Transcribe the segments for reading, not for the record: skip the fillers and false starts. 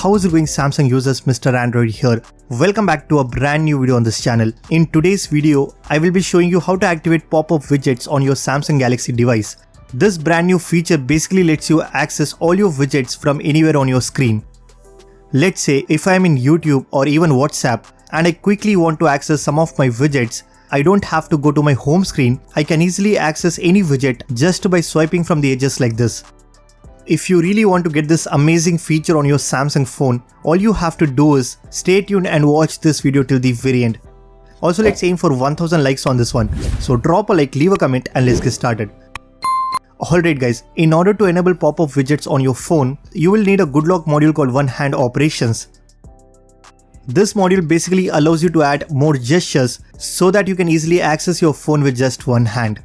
how is it going, Samsung users? Mr. Android here. Welcome back to a brand new video on this channel. In today's video, I will be showing you how to activate pop-up widgets on your Samsung Galaxy device. This brand new feature basically lets you access all your widgets from anywhere on your screen. Let's say if I am in YouTube or even WhatsApp and I quickly want to access some of my widgets, I don't have to go to my home screen. I can easily access any widget just by swiping from the edges like this. If you really want to get this amazing feature on your Samsung phone, all you have to do is stay tuned and watch this video till the very end. Also, let's aim for 1000 likes on this one. So drop a like, leave a comment and let's get started. Alright guys, in order to enable pop-up widgets on your phone, you will need a good lock module called One Hand Operations. This module basically allows you to add more gestures so that you can easily access your phone with just one hand.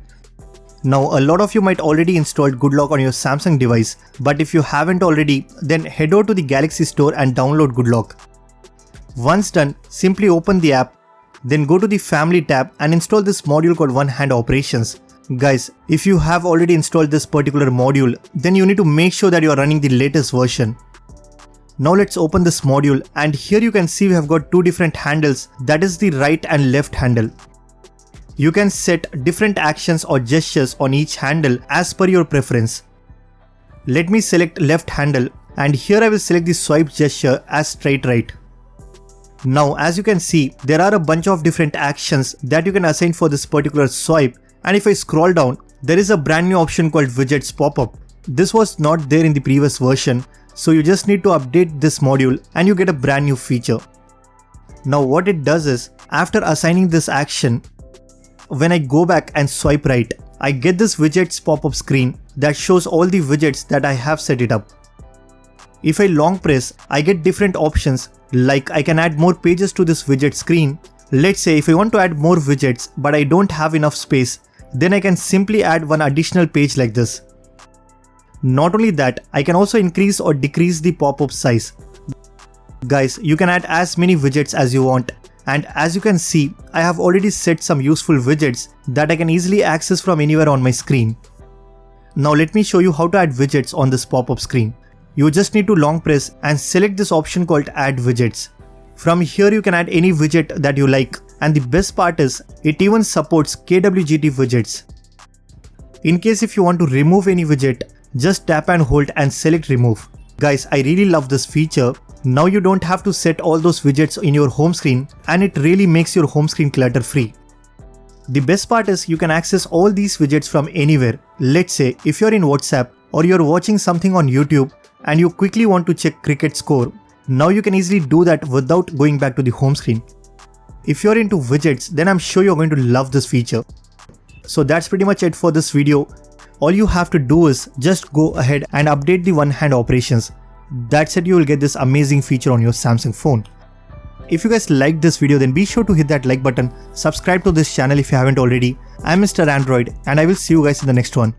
Now, a lot of you might already installed Good Lock on your Samsung device, but if you haven't already, then head over to the Galaxy Store and download Good Lock. Once done, simply open the app, then go to the Family tab and install this module called One Hand Operations. Guys, if you have already installed this particular module, then you need to make sure that you are running the latest version. Now let's open this module, and here you can see we have got two different handles, that is the right and left handle. You can set different actions or gestures on each handle as per your preference. Let me select left handle, and here I will select the swipe gesture as straight right. Now as you can see, there are a bunch of different actions that you can assign for this particular swipe, and if I scroll down, there is a brand new option called Widgets pop-up. This was not there in the previous version, so you just need to update this module and you get a brand new feature. Now what it does is, after assigning this action, when I go back and swipe right, I get this widgets pop-up screen that shows all the widgets that I have set it up. If I long press, I get different options, like I can add more pages to this widget screen. Let's say if I want to add more widgets but I don't have enough space, then I can simply add one additional page like this. Not only that, I can also increase or decrease the pop-up size. Guys, you can add as many widgets as you want. And as you can see, I have already set some useful widgets that I can easily access from anywhere on my screen. Now let me show you how to add widgets on this pop-up screen. You just need to long press and select this option called Add Widgets. From here you can add any widget that you like, and the best part is it even supports KWGT widgets. In case if you want to remove any widget, just tap and hold and select remove. Guys, I really love this feature. Now you don't have to set all those widgets in your home screen, and it really makes your home screen clutter free. The best part is you can access all these widgets from anywhere. Let's say if you're in WhatsApp or you're watching something on YouTube and you quickly want to check cricket score, now you can easily do that without going back to the home screen. If you're into widgets, then I'm sure you're going to love this feature. So that's pretty much it for this video. All you have to do is just go ahead and update the one hand operations. That's it, you will get this amazing feature on your Samsung phone. If you guys liked this video, then be sure to hit that like button, subscribe to this channel if you haven't already. I'm Mr. Android and I will see you guys in the next one.